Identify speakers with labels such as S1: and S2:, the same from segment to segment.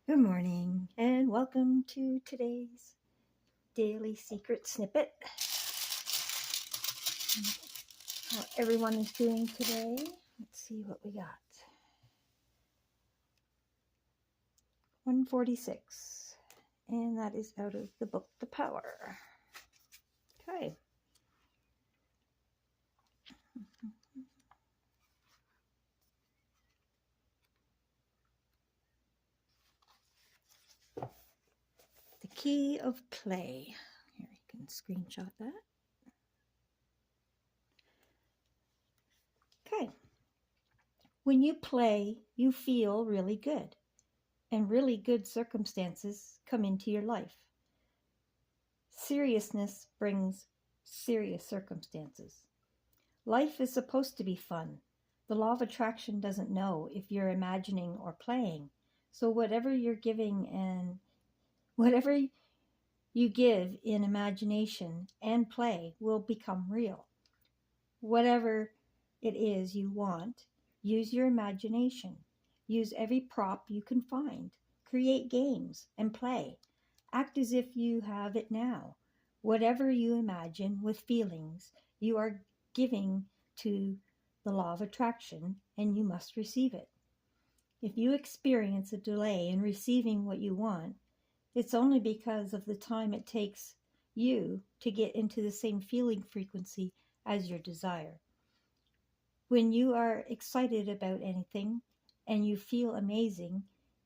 S1: Good morning and welcome to today's daily secret snippet. How everyone is doing today. Let's see what we got. 146, and that is out of the book The Power. Okay. The Key of Play. Here, you can screenshot that. Okay. When you play, you feel really good, and really good circumstances come into your life. Seriousness brings serious circumstances. Life is supposed to be fun. The law of attraction doesn't know if you're imagining or playing. So whatever you're giving and whatever you give in imagination and play will become real. Whatever it is you want, use your imagination. Use every prop you can find. Create games and play. Act as if you have it now. Whatever you imagine with feelings, you are giving to the law of attraction, and you must receive it. If you experience a delay in receiving what you want, it's only because of the time it takes you to get into the same feeling frequency as your desire. When you are excited about anything and you feel amazing,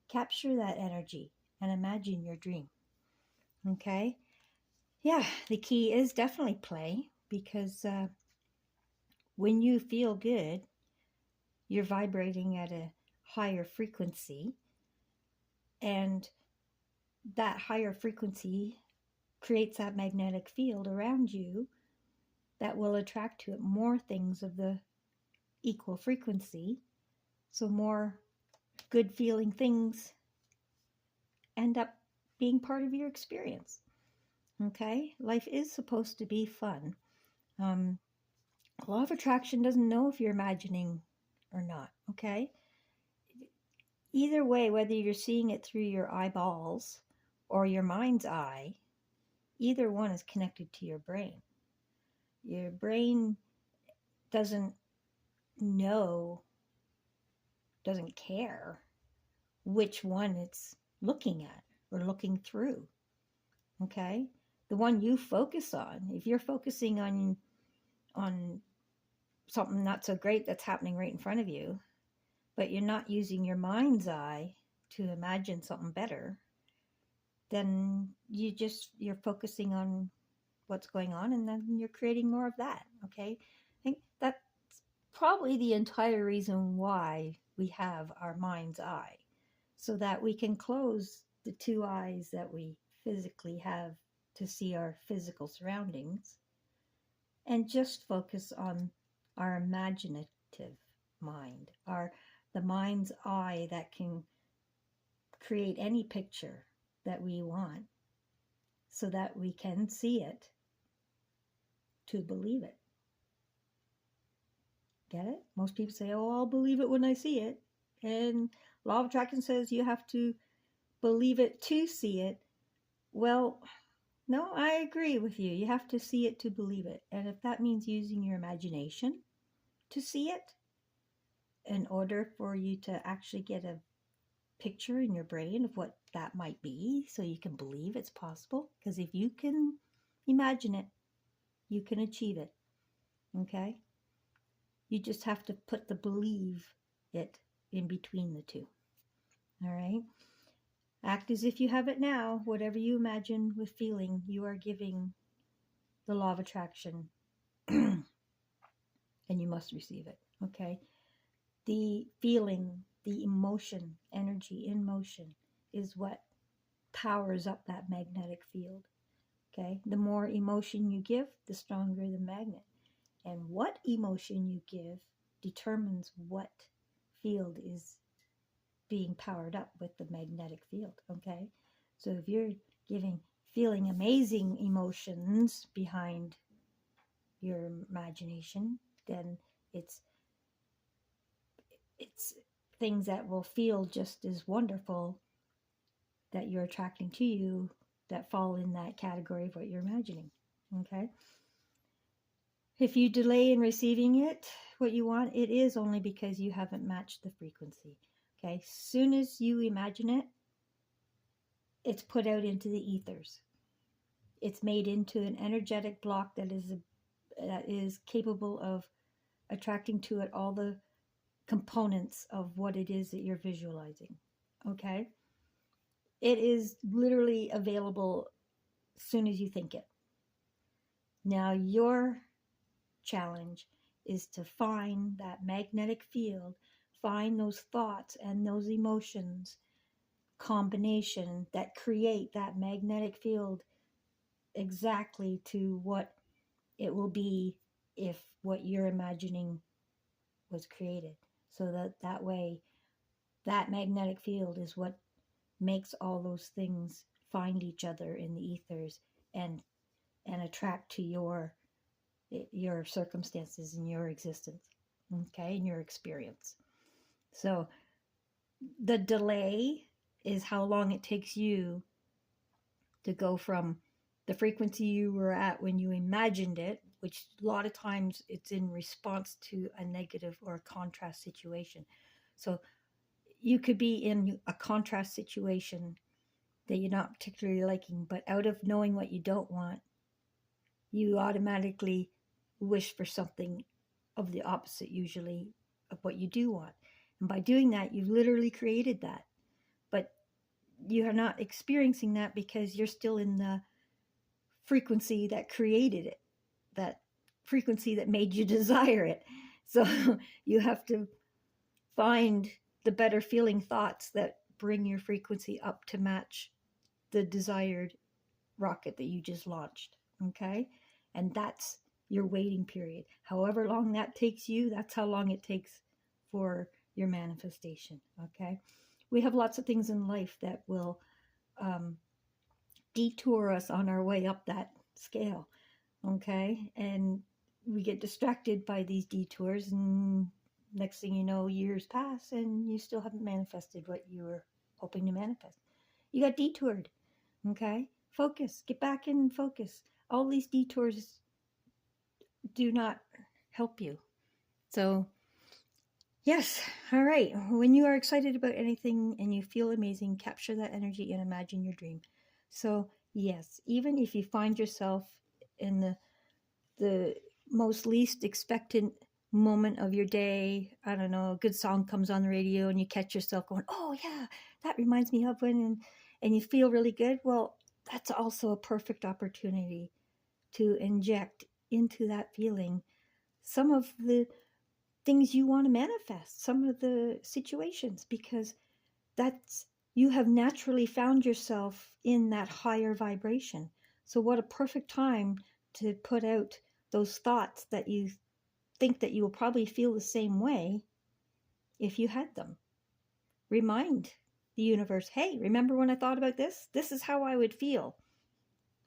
S1: capture that energy and imagine your dream. Okay? Yeah, the key is definitely play, because when you feel good, you're vibrating at a higher frequency, and that higher frequency creates that magnetic field around you that will attract to it more things of the equal frequency. So more good feeling things end up being part of your experience. Okay? Life is supposed to be fun. Law of attraction doesn't know if you're imagining or not. Okay? Either way, whether you're seeing it through your eyeballs or your mind's eye, either one is connected to your brain. Your brain doesn't know, doesn't care which one it's looking at or looking through. Okay? The one you focus on, if you're focusing on something not so great that's happening right in front of you, but you're not using your mind's eye to imagine something better, then you're focusing on what's going on, and then you're creating more of that. Okay? I think that's probably the entire reason why we have our mind's eye, so that we can close the two eyes that we physically have to see our physical surroundings and just focus on our imaginative mind, the mind's eye that can create any picture that we want, so that we can see it to believe it. Get it? Most people say, oh, I'll believe it when I see it. And law of attraction says you have to believe it to see it. Well, no, I agree with you. You have to see it to believe it. And if that means using your imagination to see it, in order for you to actually get a picture in your brain of what that might be, so you can believe it's possible. Because if you can imagine it, you can achieve it. Okay? You just have to put the believe it in between the two. All right? Act as if you have it now. Whatever you imagine with feeling, you are giving the law of attraction, and you must receive it. Okay? The feeling, the emotion, energy in motion is what powers up that magnetic field. Okay? The more emotion you give, the stronger the magnet. And what emotion you give determines what field is being powered up with the magnetic field. Okay? So if you're feeling amazing emotions behind your imagination, then it's things that will feel just as wonderful that you're attracting to you that fall in that category of what you're imagining. Okay? If you delay in receiving it, what you want, it is only because you haven't matched the frequency. Okay? Soon as you imagine it, it's put out into the ethers. It's made into an energetic block that is capable of attracting to it all the components of what it is that you're visualizing. Okay? It is literally available as soon as you think it. Now, your challenge is to find that magnetic field, find those thoughts and those emotions combination that create that magnetic field exactly to what it will be if what you're imagining was created. So that way, that magnetic field is what makes all those things find each other in the ethers and attract to your circumstances in your existence, okay, in your experience. So the delay is how long it takes you to go from the frequency you were at when you imagined it, which a lot of times it's in response to a negative or a contrast situation. So you could be in a contrast situation that you're not particularly liking, but out of knowing what you don't want, you automatically wish for something of the opposite, usually, of what you do want. And by doing that, you've literally created that. But you are not experiencing that because you're still in the frequency that created it, that frequency that made you desire it. So you have to find the better feeling thoughts that bring your frequency up to match the desired rocket that you just launched. Okay? And that's your waiting period. However long that takes you, that's how long it takes for your manifestation. Okay? We have lots of things in life that will detour us on our way up that scale. Okay? And we get distracted by these detours, and next thing you know, years pass and you still haven't manifested what you were hoping to manifest. You got detoured. Okay? Focus. Get back in focus. All these detours do not help you. So, yes. All right. When you are excited about anything and you feel amazing, capture that energy and imagine your dream. So, yes, even if you find yourself in the most least expectant moment of your day, I don't know, a good song comes on the radio and you catch yourself going, oh yeah, that reminds me of when, and you feel really good. Well, that's also a perfect opportunity to inject into that feeling some of the things you want to manifest, some of the situations, because that's, you have naturally found yourself in that higher vibration. So what a perfect time to put out those thoughts that you think that you will probably feel the same way if you had them. Remind the universe, hey, remember when I thought about this? This is how I would feel.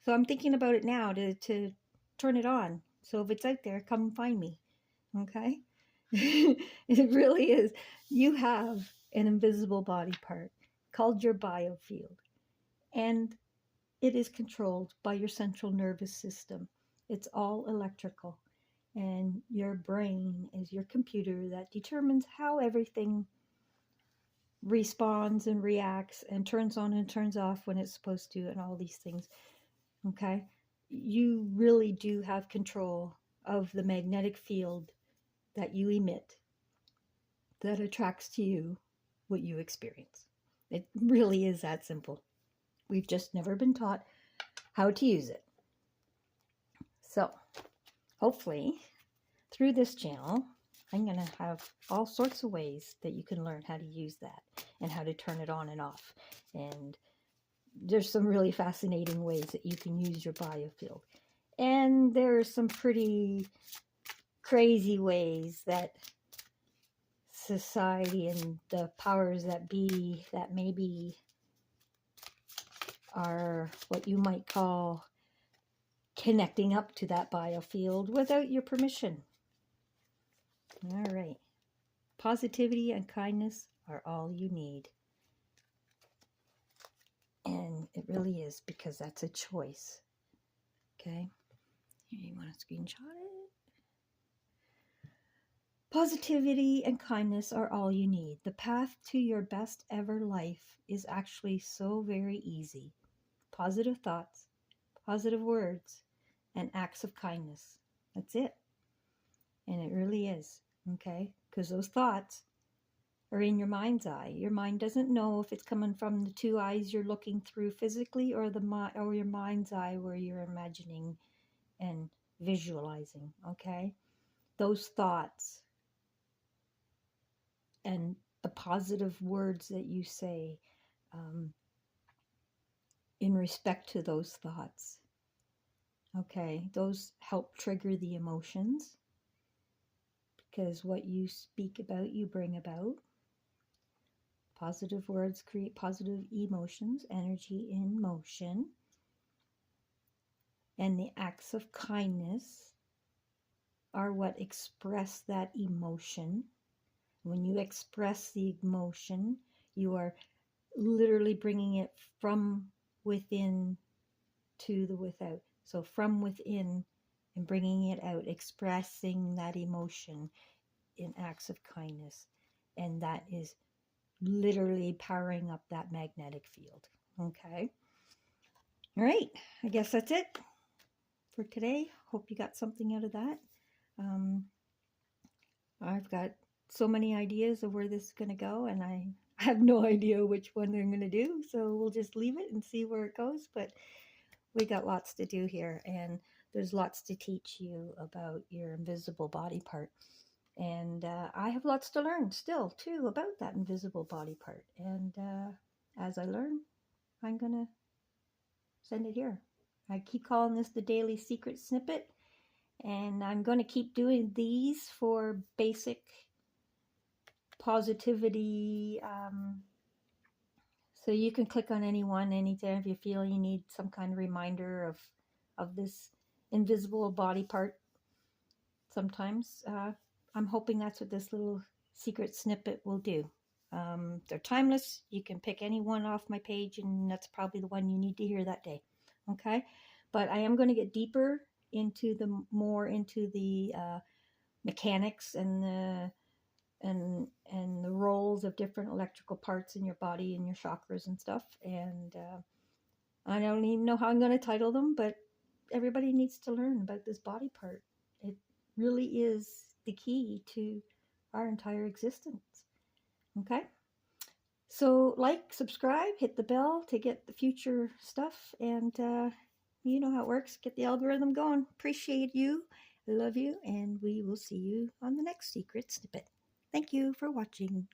S1: So I'm thinking about it now to turn it on. So if it's out there, come find me. Okay? It really is. You have an invisible body part called your biofield. And it is controlled by your central nervous system. It's all electrical. And your brain is your computer that determines how everything responds and reacts and turns on and turns off when it's supposed to, and all these things. Okay? You really do have control of the magnetic field that you emit that attracts to you what you experience. It really is that simple. We've just never been taught how to use it. So, hopefully, through this channel, I'm going to have all sorts of ways that you can learn how to use that and how to turn it on and off. And there's some really fascinating ways that you can use your biofield. And there are some pretty crazy ways that society and the powers that be, that maybe are what you might call connecting up to that biofield without your permission. All right. Positivity and kindness are all you need. It really is, because that's a choice. Okay? Here, you want to screenshot it? Positivity and kindness are all you need. The path to your best ever life is actually so very easy. Positive thoughts, positive words, and acts of kindness. That's it. And it really is. Okay? Because those thoughts are in your mind's eye. Your mind doesn't know if it's coming from the two eyes you're looking through physically, or or your mind's eye where you're imagining and visualizing. Okay? Those thoughts and the positive words that you say in respect to those thoughts, okay, those help trigger the emotions, because what you speak about, you bring about. Positive words create positive emotions, energy in motion, and the acts of kindness are what express that emotion. When you express the emotion, you are literally bringing it from within to the without. So from within and bringing it out, expressing that emotion in acts of kindness. And that is literally powering up that magnetic field. Okay. All right. I guess that's it for today. Hope you got something out of that. I've got so many ideas of where this is going to go, and I have no idea which one they're going to do. So we'll just leave it and see where it goes. But we got lots to do here, and there's lots to teach you about your invisible body part. And I have lots to learn still, too, about that invisible body part. And as I learn, I'm going to send it here. I keep calling this the Daily Secret Snippet, and I'm going to keep doing these for basic positivity. So you can click on any one anytime if you feel you need some kind of reminder of this invisible body part. Sometimes I'm hoping that's what this little secret snippet will do. They're timeless. You can pick any one off my page, and that's probably the one you need to hear that day. Okay, but I am going to get deeper into the mechanics and the roles of different electrical parts in your body and your chakras and stuff. And I don't even know how I'm going to title them, but everybody needs to learn about this body part. It really is the key to our entire existence. Okay? So like, subscribe, hit the bell to get the future stuff, and you know how it works. Get the algorithm going. Appreciate you. I love you, and we will see you on the next Secret Snippet. Thank you for watching.